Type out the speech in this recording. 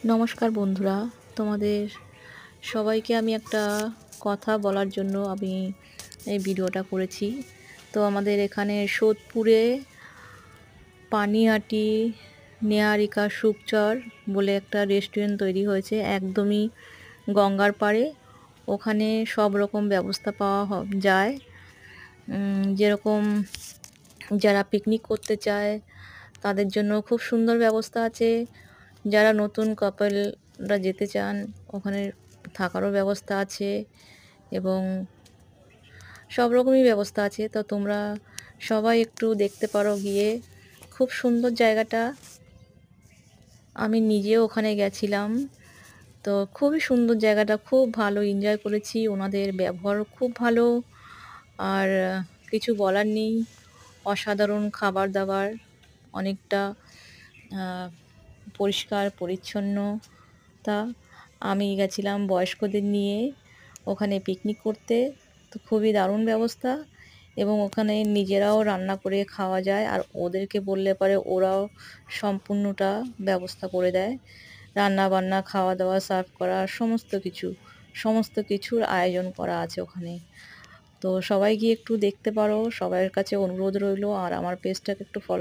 নমস্কার বন্ধুরা, তোমাদের সবাইকে আমি একটা কথা বলার জন্য আমি এই ভিডিওটা করেছি। তো আমাদের এখানে সোদপুরে পানিহাটি নেহারিকা সুপচর বলে একটা রেস্টুরেন্ট তৈরি হয়েছে একদমই গঙ্গার পাড়ে। ওখানে সব রকম ব্যবস্থা পাওয়া যায়। যেরকম যারা পিকনিক করতে চায় তাদের জন্য খুব সুন্দর ব্যবস্থা আছে। যারা নতুন কাপলরা যেতে চান ওখানে থাকারও ব্যবস্থা আছে এবং সব রকমই ব্যবস্থা আছে। তো তোমরা সবাই একটু দেখতে পারো গিয়ে, খুব সুন্দর জায়গাটা। আমি নিজেও ওখানে গেছিলাম, তো খুবই সুন্দর জায়গাটা, খুব ভালো এনজয় করেছি। ওনাদের ব্যবহার খুব ভালো, আর কিছু বলার নেই। অসাধারণ খাবার দাবার, অনেকটা পরিষ্কার পরিচ্ছন্নতা। আমি গেছিলাম বয়স্কদের নিয়ে ওখানে পিকনিক করতে, তো খুবই দারুণ ব্যবস্থা। এবং ওখানে নিজেরাও রান্না করে খাওয়া যায়, আর ওদেরকে বললে পরে ওরাও সম্পূর্ণটা ব্যবস্থা করে দেয়। রান্না বান্না, খাওয়া দাওয়া, সার্ভ করা, সমস্ত কিছুর আয়োজন করা আছে ওখানে। তো সবাই গিয়ে একটু দেখতে পারো, সবার কাছে অনুরোধ রইল। আর আমার পেজটাকে একটু ফলো